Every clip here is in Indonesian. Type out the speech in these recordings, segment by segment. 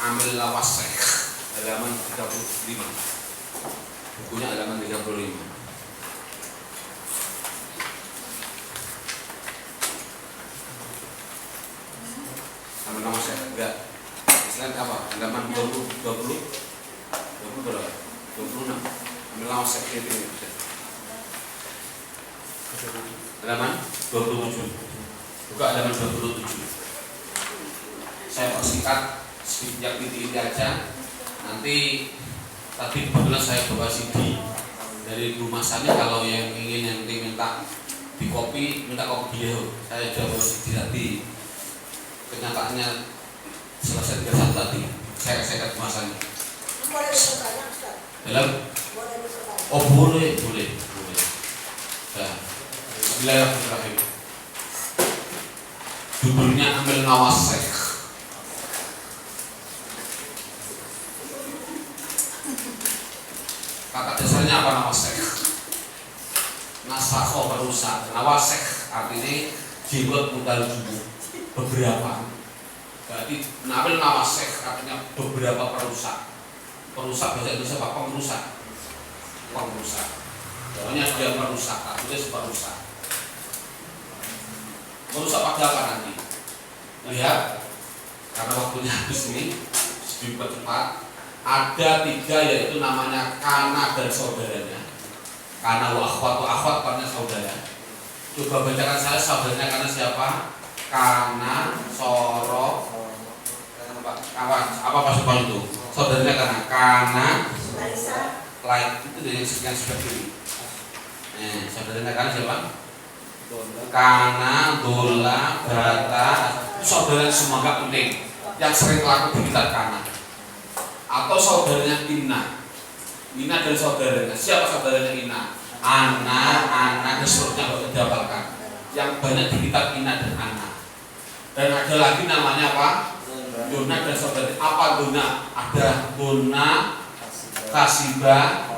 Amil Lawasek halaman 35. Bukunya halaman 35. Amil Lawasek enggak. Istilahnya apa? Halaman 26. Amil Lawasek itu. Halaman 27. Buka halaman 27. Saya persingkat sedikit inti aja. Nanti tadi kebetulan saya bawa CD dari Bu Masani. Kalau yang ingin nanti minta di copy, minta kopi beliau. Saya sudah bawa CD tadi. Kenyataannya selesai 31 tadi. Saya ke Bu Masani. Boleh bertanya, Ustaz? Dalam? Boleh bertanya. Oh boleh. Nah, bismillahirrahmanirrahim. Judulnya Amil Lawasek. Kata dasarnya apa nawasek? Nasakho merusak. Nawasek artinya jiwat mudal jumlah beberapa. Berarti Amil Lawasek artinya beberapa perusak. Perusak bahasa Indonesia apa? Pengrusak. Pokoknya dia merusak, artinya perusak. Merusak pada apa nanti? Lihat, karena waktunya habis ini, sedikit cepat. Ada 3 yaitu namanya kana dan saudaranya. Kana wa akhwat karena saudara. Coba bacakan saya saudaranya karena siapa? Kana, soro, apa pasukan itu? Saudaranya kana, lain itu dari yang seperti ini. Saudaranya kana siapa? Kana, dola, bata, saudara semua gak penting. Yang sering laku di kitab kana. Atau saudaranya Ina dan saudaranya. Siapa saudaranya Ina? Ana, dan seterusnya kalau didapatkan. Yang banyak di kitab Ina dan Ana. Dan ada lagi namanya apa? Dona dan saudaranya. Apa Dona? Ada Dona, Kasiba,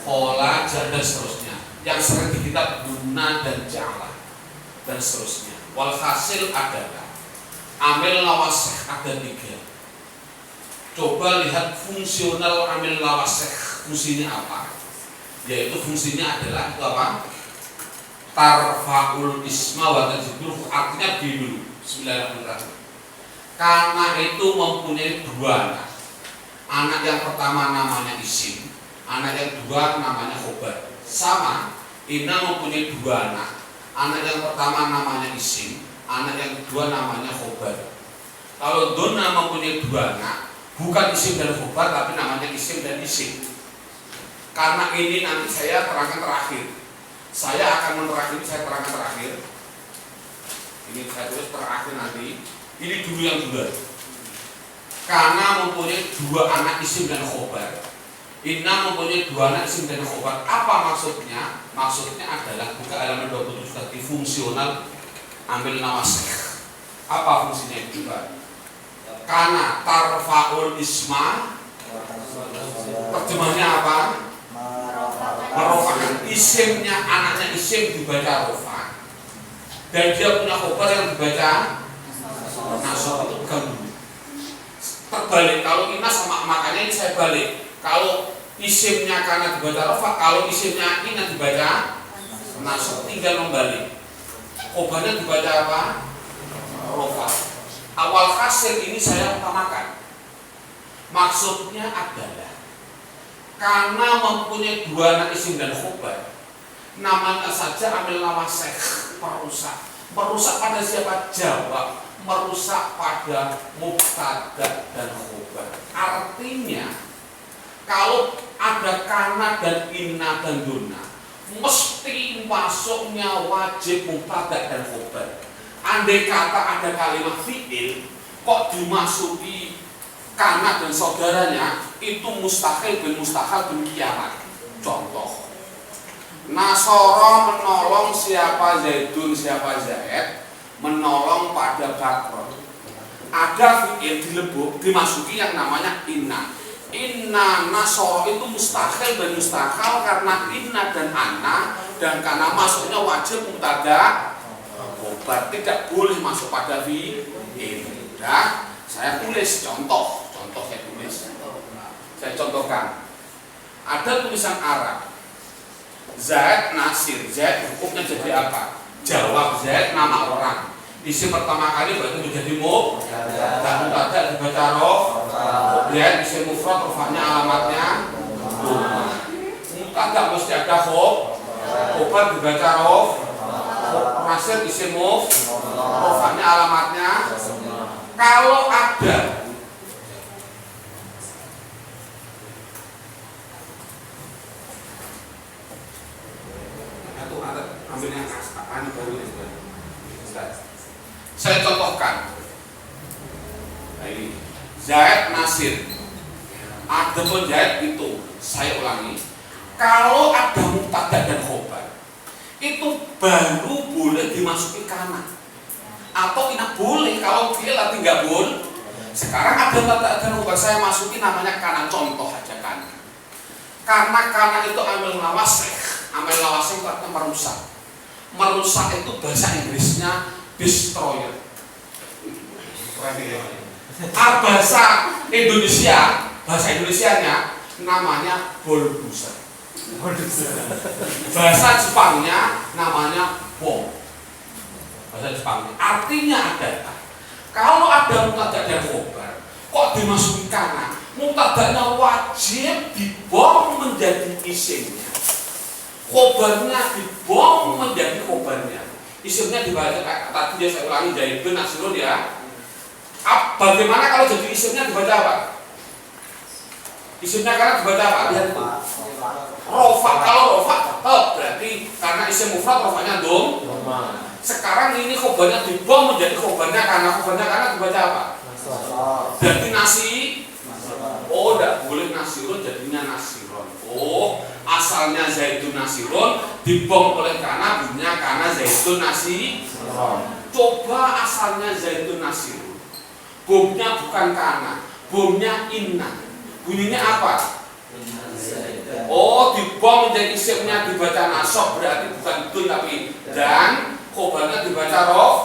Fola, dan seterusnya. Yang sering di kitab Dona dan Ja'la dan seterusnya. Walhasil adalah Amil Lawasek ada 3. Coba lihat fungsional Amil Lawasek, fungsinya apa? Yaitu fungsinya adalah itu apa? Tarfa'ul isma wa tajidul, artinya dulu. Bismillahirrahmanirrahim. Karena itu mempunyai 2 anak. Anak yang pertama namanya isim, anak yang kedua namanya khobar. Sama, Ina mempunyai 2 anak. Anak yang pertama namanya isim, anak yang kedua namanya khobar. Kalau Dona mempunyai 2 anak, bukan isim dan khobar, tapi namanya isim dan isim. Karena ini nanti saya terangkan terakhir. Saya akan menerangkan, saya terangkan terakhir. Ini saya tulis terakhir nanti. Ini dulu yang duluan. Karena mempunyai 2 anak isim dan khobar. Inna mempunyai 2 anak isim dan khobar. Apa maksudnya? Maksudnya adalah buka halaman 27 tadi fungsional Amil Lawasek. Apa fungsinya itu? Karena tarfa'ul isma, terjemahnya apa? Merofakan. Isimnya, anaknya isim dibaca rofa, dan dia punya khobar yang dibaca nasab. Itu bukan dulu. Terbalik, kalau Ina sama, makanya ini saya balik. Kalau isimnya karena dibaca rofa, kalau isimnya Ina dibaca nasab, tinggal membalik. Khobarnya dibaca apa? Rofa. Awal hasil ini saya utamakan. Maksudnya adalah karena mempunyai 2 anak isim dan khobar, namanya saja Amil Lawasek, merusak. Merusak pada siapa? Jawab. Merusak pada mubtada dan khobar. Artinya kalau ada kana dan inna dan dona, mesti masuknya wajib mubtada dan khobar. Andai kata ada kalimat fi'il kok dimasuki kana dan saudaranya, itu mustahil bin kiamat. Contoh, Nasoro menolong siapa Zaidun, siapa Zaid, menolong pada Bakron. Ada fi'il dilebuk, dimasuki yang namanya inna. Inna Nasoro itu mustahil dan mustahil karena inna dan anna, dan karena masuknya wajib mubtada khobar, tidak boleh masuk pada fi'il. Nah, saya tulis contoh contohkan. Ada tulisan Arab Zaid Nasir. Zaid hukumnya jadi apa? Jawab. Zaid nama orang. Isim pertama kali berarti menjadi mubtada. Dan mubtada dibaca rof. Kemudian isim mufrad rofanya alamatnya mubtada mesti ada khobar dibaca rof. Nasir isim rofanya alamatnya. Kalau ada ambil yang anu baru itu. Saya contohkan. Nah, ini Zaid Nasir. Ada pun Zaid itu, saya ulangi. Kalau ada mubtada dan khobar, itu baru boleh dimasuki kana. Atau tidak boleh kalau dia lagi nggak boleh. Sekarang ada mubtada dan khobar saya masuki namanya kana, contoh aja kana. Karena kana itu amil lawasih. Amil lawasih artinya merusak. Merusak itu bahasa Inggrisnya destroyer. Bahasa Indonesianya namanya bulldozer. Bahasa Jepangnya namanya bom. Bahasa Jepangnya artinya adalah kalau ada mubtada dan khobar kok dimasuki kana, mubtadanya wajib dibom menjadi isimnya, khobarnya dibom menjadi khobarnya, isimnya dibaca kayak tadi ya, saya ulangi Zaidun Nasirun ya. Bagaimana kalau jadi isimnya dibaca apa? Isimnya karena dibaca apa? Lihat itu. Rofa. Kalau rofa tetap berarti karena isim mufrad rofanya dom. Sekarang ini khobarnya dibom menjadi khobarnya karena dibaca apa? Berarti nasi. Oh, tidak boleh nasirun jadinya nasiron. Oh, asalnya Zaidun Nasirun dibom oleh karena bunyinya karena Zaidun Nasiron. Coba asalnya Zaidun Nasirun, bomnya bukan karena, bomnya inna. Bunyinya apa? Oh, dibom menjadi isimnya dibaca nasab berarti bukan dun tapi dan, khobarnya dibaca rof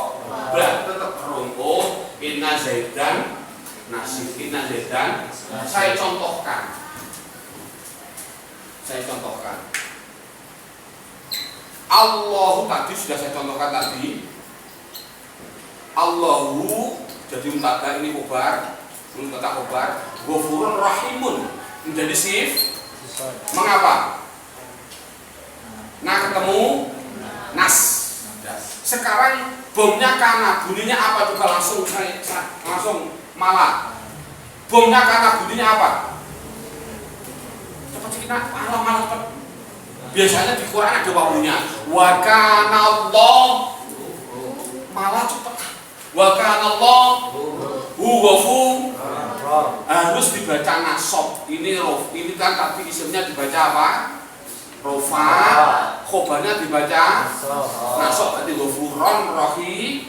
berarti tetap rum. Oh, inna Zaidan Nasir, inna Zaidan. Saya contohkan. Allahu tadi sudah saya contohkan tadi. Allahu jadi mubtada ini khobar, mubtada khobar. Ghafurun rahimun menjadi sif. Mengapa? Nah ketemu nas. Sekarang bomnya kana, bunyinya apa? Coba langsung malah. Bomnya kana, bunyinya apa? Cepat kita malah cepat. Biasanya di Quran ada wawunya. Wa kana Allah. Malah cepat. Wa kana Allah. Ghafur. Harus dibaca nasab. Ini rof. Ini kan tadi isimnya dibaca apa? Rofa. Khobarnya dibaca nasab. Berarti ghafurun rahim.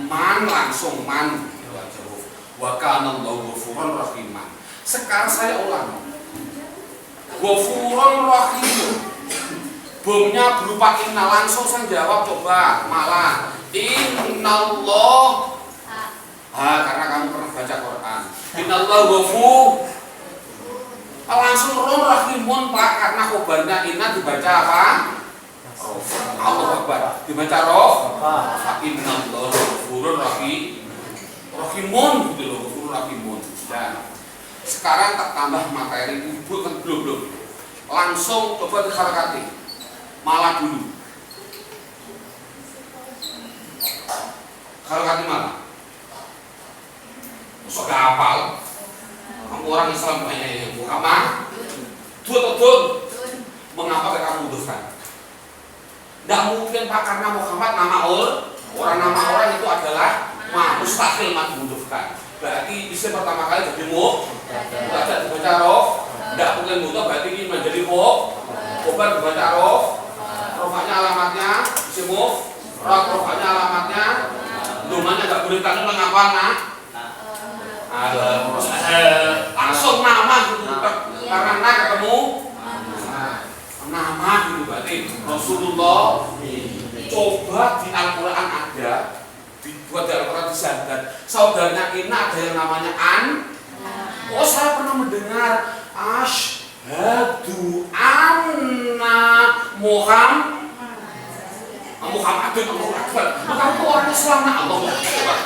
Man langsung man. Wa kana Allahu ghafurun rahiman. Sekarang saya ulang. Ghafurun rahim. Bomnya berupa inna, langsung saya jawab coba malah. Innallah. Karena kamu pernah baca Quran. Innallahu ghafur. Langsung rum rahimun Pak, karena khobarnya inna dibaca apa? Allahu Akbar. Dibaca rof. Innallahu ghafurun rahim. Rahimun gitu loh, ghafurun rahimun. Dan sekarang tak tambah materi ibu kan belum. Langsung coba diharakati. Malah dulu. Harakati malah. Sok gak hafal. Kamu orang Islam banyak yang Muhammad. Tun. Mengapa kamu mudhofkan? Tidak mungkin Pak, karena Muhammad nama orang itu adalah mustahil mudhofkan. Berarti isim pertama kali jadi mubtada dibaca rof. Tidak mungkin mudhof, berarti ini menjadi khobar dibaca rof. Rofanya alamatnya isim mufrad, rofanya alamatnya domanya nggak boleh tanya mengapa nak. Langsung nama gitu karena nak ketemu nama gitu berarti Rasulullah. Coba di Al-Quran ada, dibuat di Al-Quran disadat saudaranya Ina ada yang namanya An. Oh saya pernah mendengar Asyhadu anna Muhammadun Allahu Akbar. Maka itu orang Islam Allahu Akbar.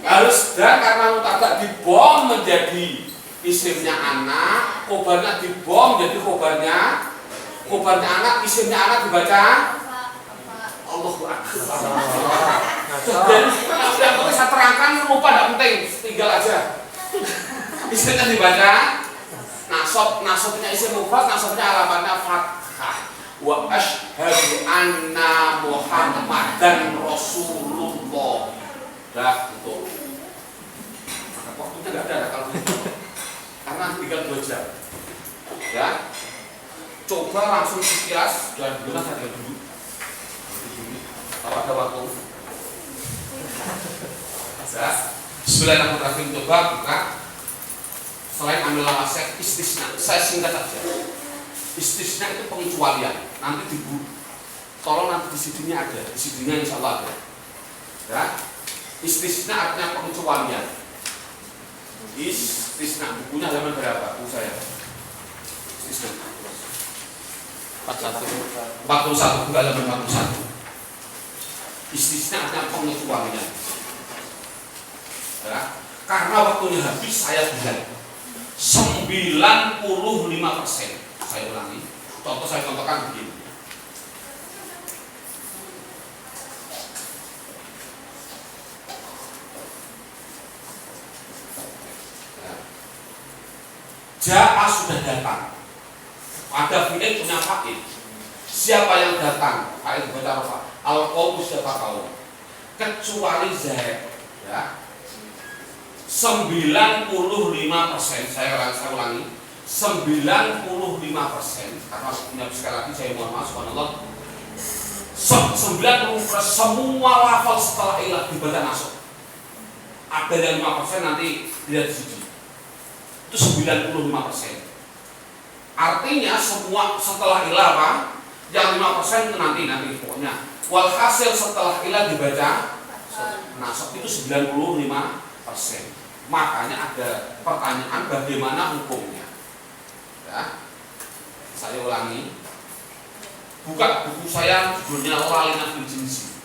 Harus dan karena mutadak dibom menjadi isimnya anak, khobarnya dibom jadi khobarnya anak, isimnya anak dibaca Allahu Akbar. Dan yang saya terangkan lupa tidak penting, tinggal aja. Isimnya dibaca nasabnya isim mufrad, nasabnya alamatnya fathah. Wa asyhadu anna Muhammadan Rasulullah. Dah itu. Maka waktunya nggak ada kalau gitu. Karena tinggal 2 jam. Ya. Coba langsung sekilas dan gimana saja dulu. Kalau ada waktu. Ya. Bismillahirrahmanirrahim. Coba buka. Selain ambil lawasek istisna, saya singkat saja. Istisna itu pengecualian. Nanti tolong nanti di CD-nya ada, di CD-nya insya Allah ada. Ya, istisna artinya pengecualian. Istisna bukunya halaman berapa? Buku saya. Istisna 41 buku halaman 41. Istisna artinya pengecualian. Ya, karena waktunya habis saya bilang 95%. Saya ulangi. Saya contohkan begini. Ja'a sudah datang. Ada fi'il punya fa'il. Siapa yang datang? Fa'il berkata apa? Al-qawmu siapa kaum? Kecuali Zaid. Ya. 95%, saya ulangi 95%, karena sekali lagi saya mohon maaf, subhanallah, 90% semua lafal setelah ilah dibaca nasab. Ada yang 5% nanti lihat di sini, itu 95%. Artinya semua setelah ilah apa? Yang 5% itu nanti pokoknya. Walhasil setelah ilah dibaca nasab itu 95%. Makanya ada pertanyaan bagaimana hukumnya. Ya. Saya ulangi. Buka buku saya, judulnya Lalina fil Jinsi.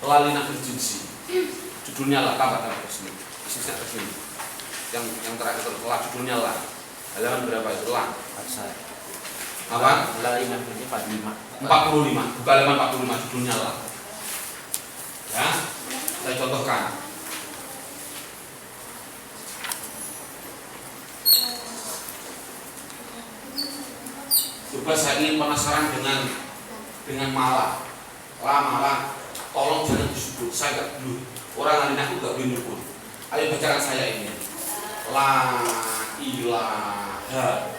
Lalina fil Jinsi. Judulnya lah, tambah kesini. Isinya kesini. Yang terakhir itu judulnya lah. Halaman berapa itu lah? Apa? Lalina fil Jinsi 45. Buka halaman 45 judulnya lah. Ya. Saya contohkan. Coba saya ingin penasaran dengan malah, tolong jangan disebut, saya nggak dulu. Orang lain aku nggak boleh nyebut. Ayo bacakan saya ini. La ilaha.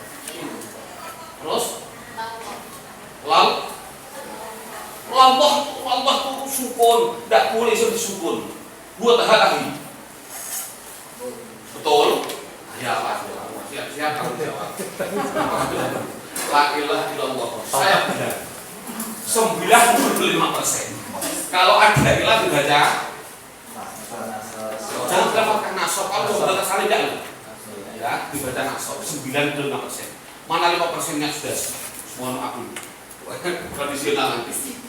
Terus, Allah itu sukun, tidak boleh disukun. Buat hal betul? Ya Allah, siap kamu jawab. La ilaha illallah. Saya benar. 95%. Kalau ada ilah dibaca. Jangan dapatkan nasab. Kalau sudah sekali tidak. Ya, dibaca nasab 95%. Mana 5%-nya sudah? Mohon maaf dulu. Tradisional nanti.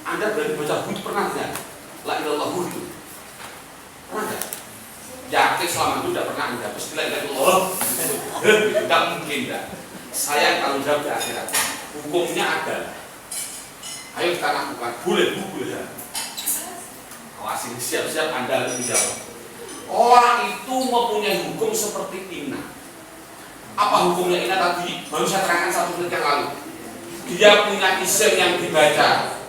Anda berani baca hud pernah tidak? La ilallah hud. Pernah tidak? Yakin selama itu tidak pernah Anda. Terus la ilallah Allah. Tidak mungkin tidak. Saya tanggung jawab di akhirat. Hukumnya ada. Ayo kita lakukan. Boleh ya. Awas ini siap-siap Anda harus menjawab. Orang itu mempunyai hukum seperti inna. Apa hukumnya inna tadi? Baru saya terangkan 1 menit yang lalu. Dia punya isim yang dibaca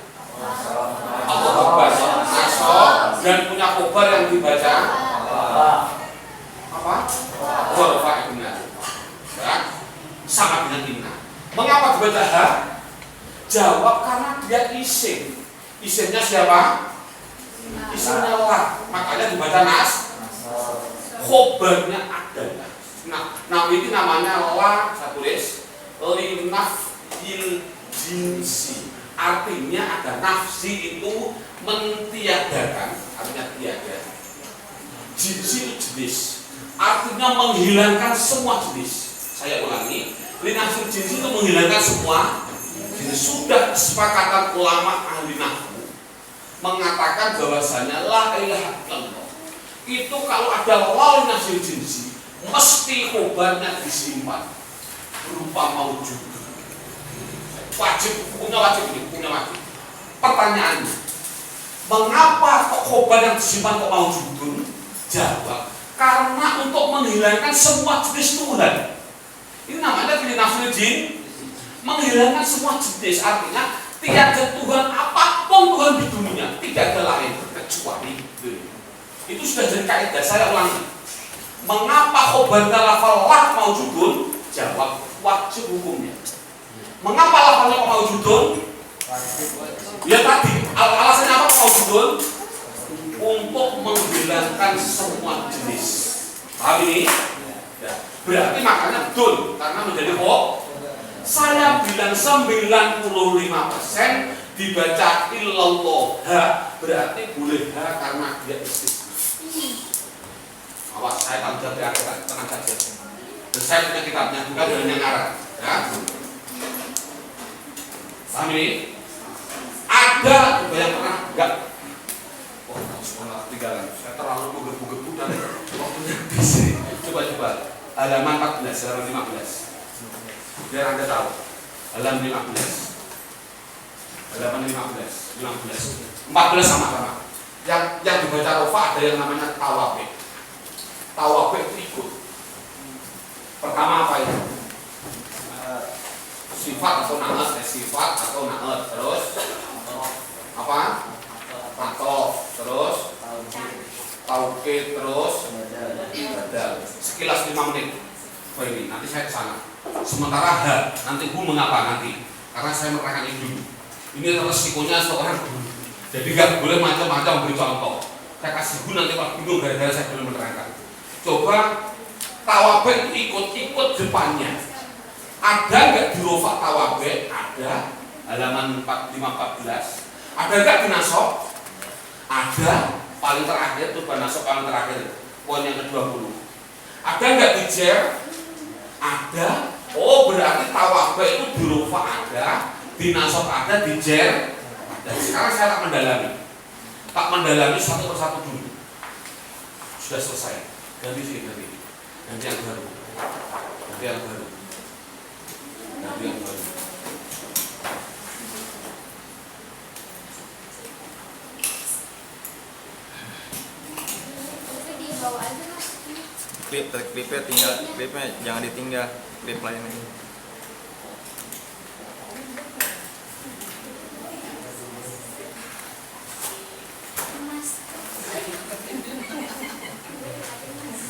Allah Akbar, nasab, dan punya khobar yang dibaca apa? Ghorfa benar. Ya. Sama dengan inna. Mengapa dibaca ha? Jawab karena dia isim. Isimnya siapa? Isimnya lah. Makanya dibaca nas. Khobarnya ada. Nah ini namanya la. Saya tulis linafil jinsi. Artinya ada nafsi itu mentiadakan. Artinya tiada. Jinsi itu jenis. artinya menghilangkan semua jenis. Saya ulangi, linafsil jinsi itu menghilangkan semua jenis. Sudah kesepakatan ulama ahli nahwu mengatakan bahwasanya la ilaha illallah itu kalau ada la linafsil jinsi mesti khobarnya disimpan berupa maujud. Wajib, hukumnya wajib ini, hukumnya wajib. Pertanyaannya, mengapa kok khobar yang disimpan kok maujudun? Jawab, karena untuk menghilangkan semua jenis Tuhan. Ini namanya linafsil jin, menghilangkan semua jenis. Artinya tiada Tuhan apapun Tuhan di dunia, tidak ada lain kecuali dunia. Itu sudah jadi kaidah. Saya ulangi, mengapa khobarnya lafal lah maujudun? Jawab, wajib hukumnya. Mengapa lafalnya maujudun? Ya tadi, alasannya apa maujudun? Untuk menghilangkan semua jenis. Paham ini? Ya. Berarti makanya betul, karena menjadi hoax. Saya bilang 95% dibaca illallah, berarti boleh karena dia istisna. Awas, saya tanggung jawab di akhirat, tenang saja. Dan saya punya kitabnya, bukan hanya ngarang. Ya. Paham ini? Ada juga yang pernah enggak? Oh, sekolah ketinggalan. Saya terlalu menggebu-gebu dan waktunya habis. Coba halaman 14, halaman 15. Biar Anda tahu. Halaman 15. Halaman 15. 14 sama-sama. Yang dibaca rofa ada yang namanya tawabe. Tawabe itu ikut. Pertama apa ya? Sifat atau na'at, sifat atau na'at. Terus apa? Matof. Terus taukid. Terus badal. Sekilas 5 menit. Oh ini, nanti saya ke sana. Sementara nanti mengapa nanti? Karena saya menerangkan ini dulu. Ini resikonya seorang guru. Jadi nggak boleh macam-macam beri contoh. Saya kasih nanti kalau bingung gara-gara saya belum menerangkan. Coba tawabe itu ikut depannya. Ada nggak di rofa tawabe? Ada. Halaman 45-14. Ada nggak di nasab? Ada. Paling terakhir tuh nasab paling terakhir. Poin yang ke-20. Ada nggak di jer? Ada. Oh, berarti tawabe itu di rofa ada, di nasab ada, di jer. Dan sekarang saya tak mendalami satu persatu dulu. Sudah selesai. Ganti yang baru. klipnya jangan ditinggal, klip lainnya.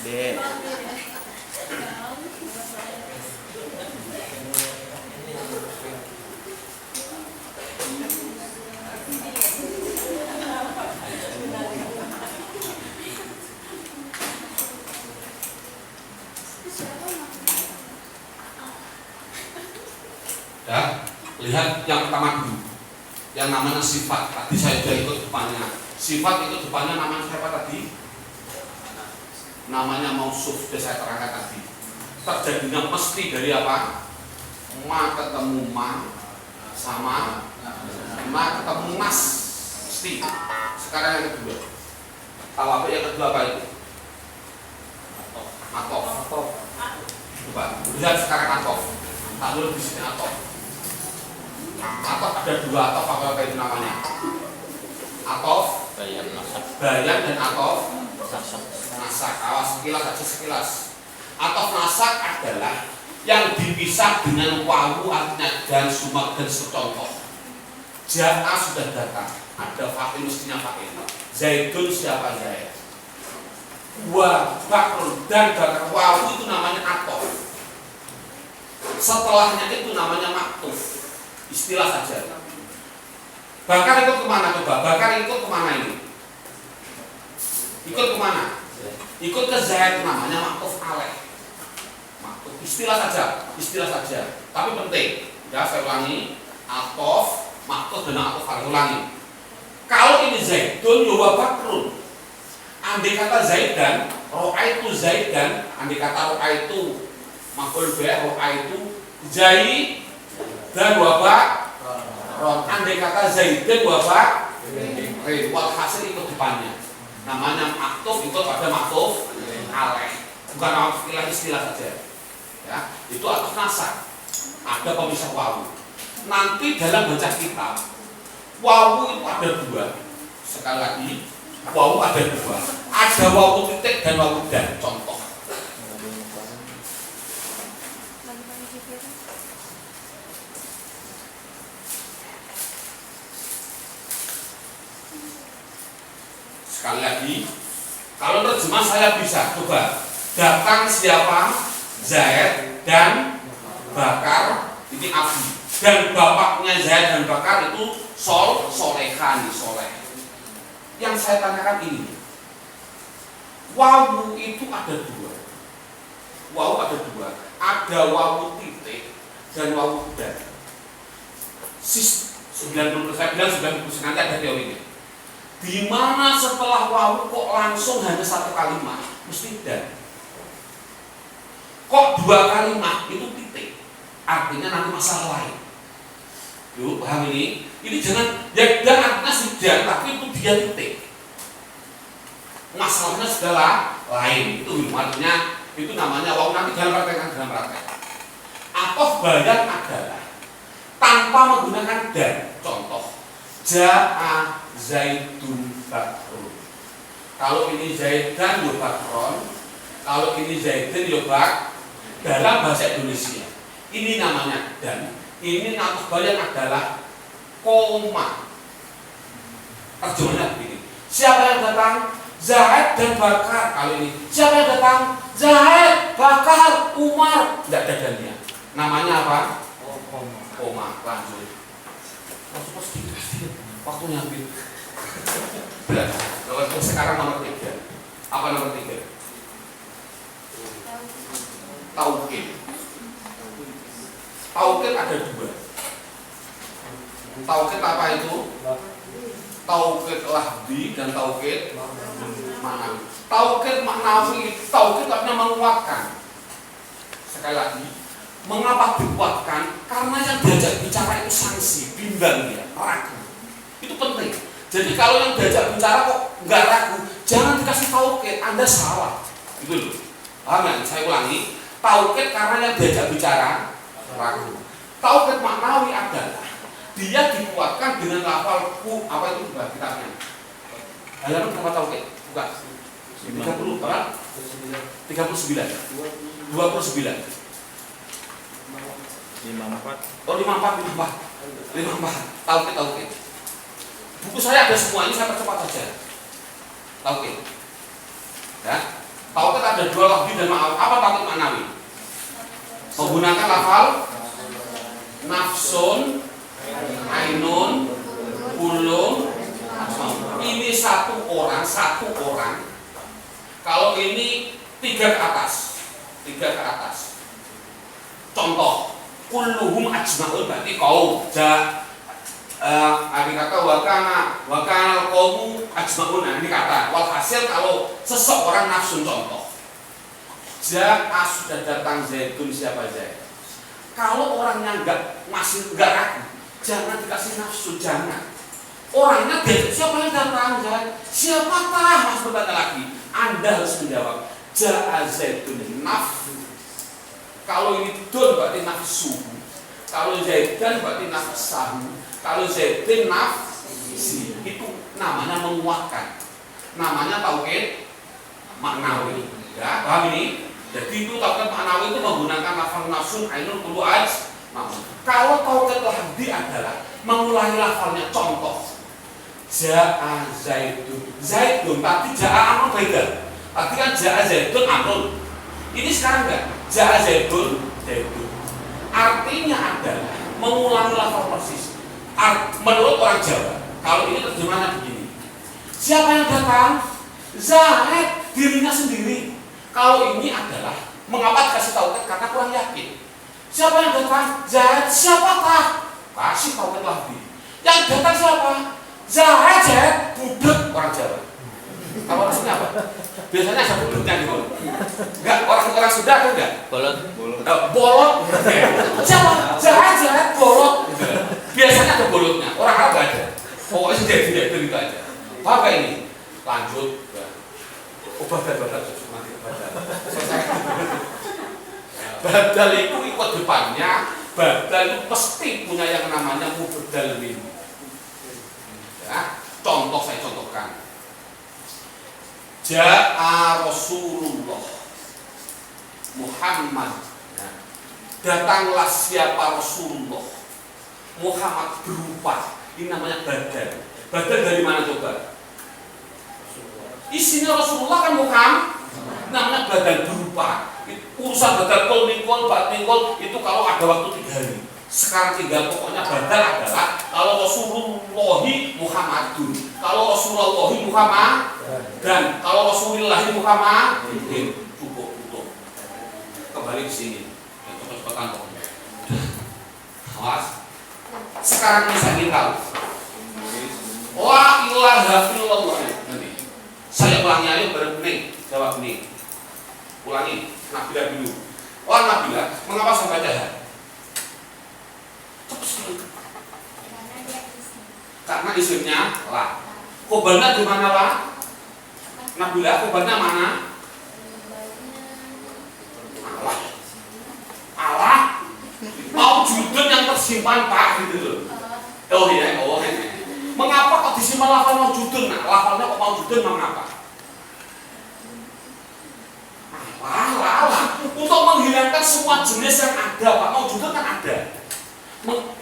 Dek. Ya, lihat yang pertama dulu, yang namanya sifat. Tadi saya sudah ikut depannya. Sifat itu depannya namanya siapa tadi? Namanya mausuf, sudah saya terangkan tadi. Terjadinya mesti dari apa? Ma ketemu ma sama ma ketemu mas, mesti. Sekarang yang kedua, tawabe yang kedua apa itu? Atof. Coba lihat sekarang atof. Tak dulu di sini atof. Atof ada dua atof, apa itu namanya? Atof bayan dan atof nasak. Awas sekilas. Atof nasak adalah yang dipisah dengan wawu artinya dan sumak dan secontoh. Ja'a sudah datang, ada fa'il mestinya fa'il. Zaidun siapa Zaid? Wa bakrun dan bakar, wawu itu namanya atof. Setelahnya itu namanya maktuf. Istilah saja. Bakar ikut kemana coba? Bakar ikut kemana ini? Ikut kemana? Ikut ke Zaid, namanya maktuf alaih. Maktuf. Istilah saja. Tapi penting. Ya, saya ulangi. Atof, maktuf dan atof. Ulangi. Kalau ini Zaidun, ya wa bakrun. andai kata Zaidan, ro'aitu Zaidan, andai kata ro'aitu maf'ul bi', ro'aitu Zaid dan wabak ron. Andai kata Zaidan wabak wal hasil ikut depannya. Namanya maktuf ikut pada maktuf alaih. Bukan istilah saja. Ya, itu atuf nasab. Ada pemisah wawu. Nanti dalam baca kitab wawu itu ada dua. Sekali lagi, wawu ada dua. Ada wawu titik dan wawu dan. Contoh. Sekali lagi, kalau terjemah saya bisa coba. Datang siapa? Zaid dan Bakar, ini Abi. Dan bapaknya Zaid dan Bakar itu Solehan, Soleh. Yang saya tanyakan ini, wawu itu ada dua. Wawu ada dua. Ada wawu titik dan wawu dan. 90%, saya bilang 90% nanti ada teorinya. Di mana setelah wawu kok langsung hanya satu kalimat, mesti dan. Kok dua kalimat itu titik, artinya nanti masalah lain. Yuk, paham ini? Ini jangan, ya dan artinya sudah, tapi itu dia titik. Masalahnya segala lain, itu artinya, itu namanya wawu nanti dalam praktek. Atof bayan adalah tanpa menggunakan dan. Contoh, Ja'a Zaidun Bakrun. Kalau ini Zaidan yo Bakron, kalau ini Zaidun yo Bak. Dalam bahasa Indonesia ini namanya dan. Ini atof bayan adalah koma. Terjemahnya begini. Siapa yang datang? Zaid dan Bakar. Kali ini siapa yang datang? Zaid, Bakar, Umar. Tidak ada dannya. Namanya apa? Koma. Lanjut. Waktunya habis. Kalau sekarang nomor 3. Apa nomor 3? Taukid. Taukid ada dua. Taukid apa itu? Taukid lahdi dan taukid ma'nawi. Taukid ma'nawi, taukid artinya menguatkan. Sekali lagi, mengapa dikuatkan? Karena yang diajak bicara itu sanksi, bimbang dia, ragu. Itu penting. Jadi kalau yang diajak bicara kok nggak ragu, jangan dikasih taukid, Anda salah. Gitu loh. Paham ya? Saya ulangi. Taukid karena yang diajak bicara ragu. Taukid maknawi adalah dia dikuatkan dengan lafal ku, apa itu bukan kitabnya. Halaman berapa taukid? Bukan. 30 berapa? 39. 29. 54. Oh 54. Taukid. Buku saya ada semua, ini saya percepat saja. Taukid. Ya. Taukid ada dua lafzi dan ma'nawi. Apa taukid maknawi? Menggunakan lafal nafsun, ainun, kulun, ini satu orang. Kalau ini 3 ke atas. Contoh, kulluhum ajma'un berarti kaum. Ada kata wakana qaumu ajma'un. Ini kata. Walhasil kalau seseorang nafsun, contoh. Ja'a sudah datang Zaidun, siapa Zaid? Kalau orangnya masih enggak ragu, jangan dikasih nafsu, jangan. Orangnya siapa yang datang Zaid? Siapakah? Mas bertanya lagi. Anda harus menjawab Ja'a Zaidun nafsu. Kalau ini dun berarti nafsu. Kalau Zaidan berarti nafsahu. Kalau Zaidun nafsi. Itu namanya menguatkan. Namanya taukid maknawi. Ya, paham ini? Jadi itu taukid maknawi itu menggunakan lafal nafsun, ainun, kulu, aj. Kalau taukid lahdi adalah mengulangi lafalnya. Contoh, Ja'a Zaidun. Zaidun, tapi Ja'a Amrun beda. Tadi kan Ja'a Zaidun Amrun. Ini sekarang enggak. Ja'a Zaidun. Artinya adalah mengulangi lafal persis. Menurut orang Jawa, kalau ini terjemahannya begini. Siapa yang datang? Zaid, dirinya sendiri. Kalau ini adalah mengapa dikasih taukid karena kurang yakin. Siapa yang datang? Zaid. Siapakah? Kasih taukid lagi. Yang datang siapa? Zaid, budak orang Jawa. Tahu maksudnya apa? Biasanya ada bolotnya gitu. Enggak, orang-orang sudah atau enggak? Bolot. Bolot. Jahat bolot. Biasanya ada bolotnya. Orang Arab enggak ada. Pokoknya sudah tidak itu aja. Apa ini? Lanjut. Badal. Selesai. Badal itu ikut depannya. Badal itu pasti punya yang namanya mubdal min. Ya, contoh saya contohkan. Ja'a Rasulullah Muhammad. Nah, datanglah siapa Rasulullah Muhammad berupa. Ini namanya badal. Badal dari mana coba? Isinya Rasulullah kan Muhammad. Namanya badal berupa. Urusan badal kol mingkol bat mingkol itu kalau ada waktu 3 hari. Sekarang tinggal pokoknya badal adalah kalau Rasulullahi Muhammadun, kalau Rasulullahi Muhammad, dan kalau Rasulillahi Muhammad, cukup. Kembali ke sini. Cepat-cepatan pokoknya. Awas. Sekarang ini saya ingin tahu. La ilaha illallah. Nanti saya ulangi aja bareng nih. Jawab nih. Ulangi. Nabilah dulu. Oh Nabilah, mengapa sampai jahat? Karena isimnya lah. Kobarnya di mana lah? Nabilah kobarnya mana? Allah. Mau judul yang tersimpan Pak gitu loh. Oh iya. Mengapa kok disimpan lafal mau judul? Nah, lafalnya kok mau judul mengapa? Allah. Untuk menghilangkan semua jenis yang ada, Pak. Mau judul kan ada.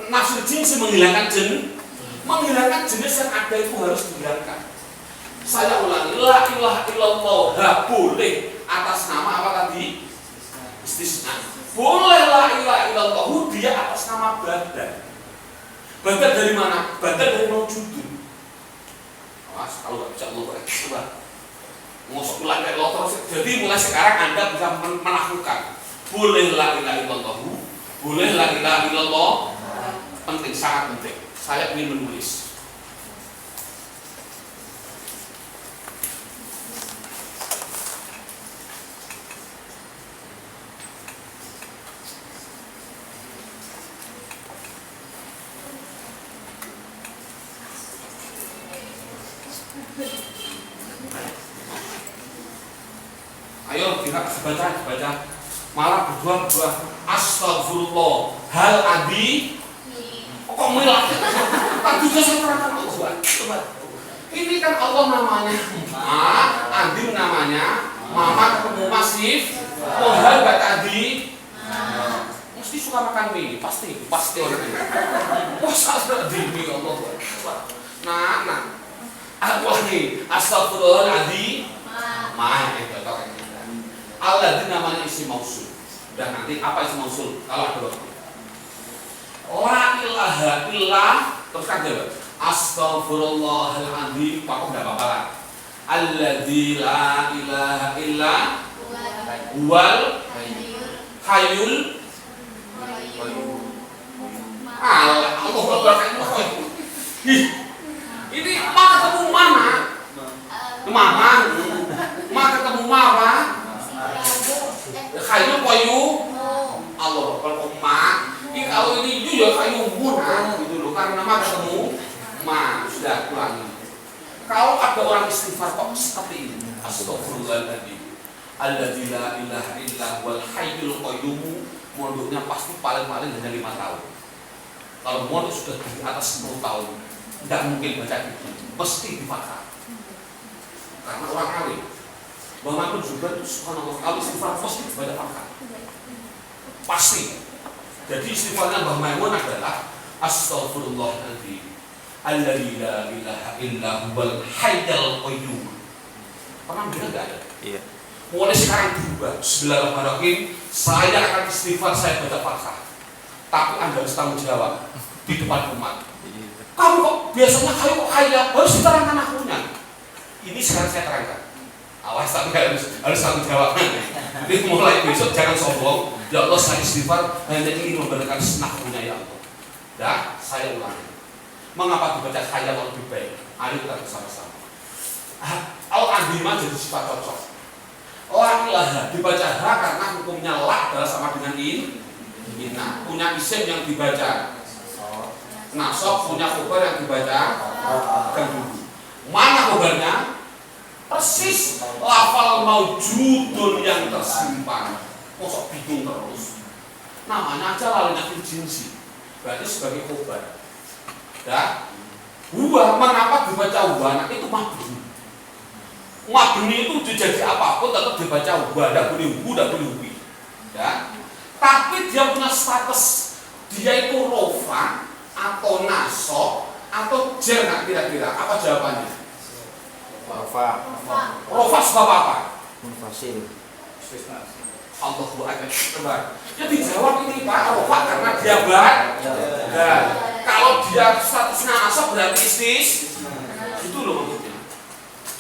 Nafsu jinsi menghilangkan jenis yang ada itu harus dihilangkan. Saya ulangi, la ilaha illallah boleh atas nama apa tadi? Istisna. Boleh la ilaha illallah dia atas nama badal. Badal dari mana? Badal dari maujudun. Awas, kalau nggak bisa Allah coba. Ngosok ulang kayak lo terus. Jadi mulai sekarang Anda bisa melakukan. Boleh la ilaha illallah. Boleh la ilaha illallah. Penting, sangat penting. Saya ingin menulis. Ayo kita baca. Malah berdua. Astagfirullah. Hal adi. Kok milah? Tadi saya terangkan Allah. Coba. Ini kan Allah namanya Adi namanya Mama ketemu Masif. Hal gak tadi. Mesti suka makan mie. Pasti orang ini. Wah salah demi Allah. Nah. Aku lagi. Astagfirullahaladzim. itu Allah namanya isim mausul. Dan nanti apa isim mausul? Kalau ada waktu. La ilaha illallah terus kan jawab. Astaghfirullahaladzim. Pak enggak apa-apa lah. Alladzi la ilaha illa huwal hayyul Allah. Ini ma ketemu mana? Ma ketemu apa? Hayyul qayyum. Allah kalau ini kalau ini itu ya qayyumun gitu loh, karena ma ketemu ma sudah ulangi. Kalau ada orang istighfar kok seperti ini, astagfirullahaladzim, alladzi la ilaha illa huwal hayyul qayyum, mondoknya pasti paling-paling hanya 5 tahun. Kalau mondok sudah di atas 10 tahun, tidak mungkin baca itu, mesti dipakai. Karena orang alim, bahwa pun juga itu subhanallah, kalau istighfar pasti dibaca pakai, pasti. Jadi istighfarnya Mbah Maimun adalah astagfirullahaladzim, alladzi la ilaha illa huwal hayyul qayyum. Pernah bilang enggak ada? Iya. Mulai sekarang berubah. Bismillahirrahmanirrahim. Saya akan istighfar, saya baca Fatihah. Tapi Anda harus tanggung jawab di depan umat. Kamu kok biasanya kok kaya harus diterangkan akunya. Ini sekarang saya terangkan. Awas tapi harus tanggung jawab. Jadi mulai besok jangan sombong. Ya Allah saya istighfar hanya ingin memberikan senahnya ya Allah. Dan saya ulangi. Mengapa dibaca khayal lebih baik? Ayo kita bersama-sama. al-azimah jadi sifat cocok. Lah dibaca ha karena hukumnya la adalah sama dengan inna. Punya isim yang dibaca nasab, punya khobar yang dibaca ganggu. Mana khobarnya? Persis lafal maujudun yang tersimpan. Kok bingung terus? Namanya aja lalunya jinsi. Berarti sebagai khobar. Ya, huwa, mengapa dibaca huwa? Nah, itu mabni. Mabni itu jadi apapun tetap dibaca huwa, tidak boleh hu, tidak boleh hui. Ya. Tapi dia punya status, dia itu rofa atau naso atau jer, nah, kira-kira apa jawabannya? Rofa sebab apa? Munfasil. Allahu Akbar. Ya dijawab ini Pak, rofa karena dia dan kalau dia statusnya nasab berarti istis. Itu loh maksudnya.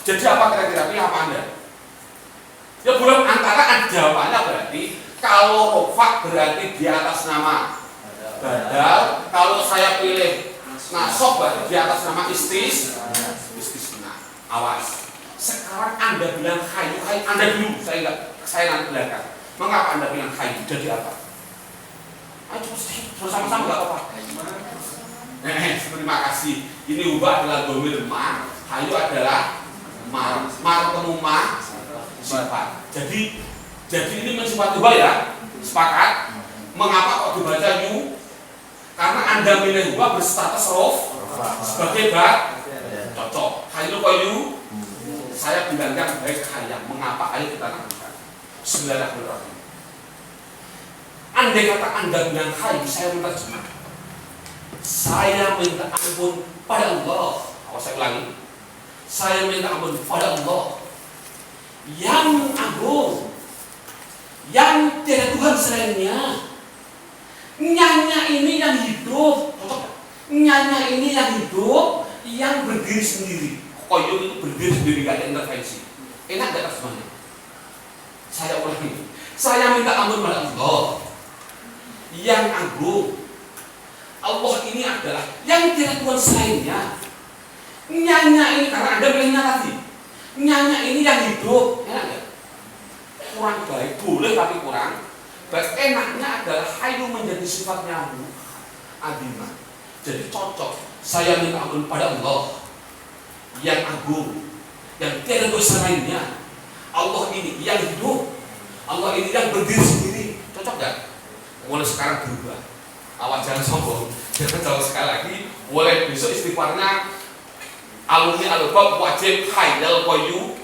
Jadi apa kira-kira? Pilih apa Anda? Ya belum antara jawabannya berarti kalau rofa berarti di atas nama badal, kalau saya pilih nasab berarti di atas nama istisna. Awas. Sekarang Anda bilang hayu, Anda dulu, saya nanti belakang. Mengapa Anda bilang hayu? Jadi apa? Ayo bersama-sama nggak apa-apa. Terima kasih. Ini ubah adalah domir ma, hayu adalah ma ketemu ma sifat. Jadi ini mensifat ubah ya. Sepakat? Mengapa kok dibaca yu? Karena Anda milih ubah berstatus rof sebagai cocok. Hayu kok yu? Saya bilangkan baik hayam. Mengapa? Ayo kita lakukan. Bismillahirrahmanirrahim. Andai kata Anda bilang hayu, saya menerjemah. Saya minta ampun pada Allah. Awas saya ulangi. Saya minta ampun pada Allah yang agung, yang tidak Tuhan selainnya. Nyanya ini yang hidup, nyanya ini yang hidup, yang berdiri sendiri. Koyok itu berdiri sendiri, gak ada intervensi. Enak gak terjemahnya? Saya ulangi. Saya minta ampun pada Allah yang agung. Allah ini adalah yang tidak Tuhan selainnya. Nyanya ini karena Anda pilihnya tadi. Nyanya ini yang hidup. Enak gak? Kurang baik, boleh tapi kurang. Baik, enaknya adalah hayu menjadi sifatnya adimah. Jadi cocok. Saya minta ampun pada Allah yang agung, yang tidak Tuhan selainnya. Allah ini yang hidup. Allah ini yang berdiri sendiri. Cocok gak? Mulai sekarang berubah. Awas jangan sombong. Jangan jauh sekali lagi. Mulai besok istighfarnya alumni al-bab wajib hayyal qayyum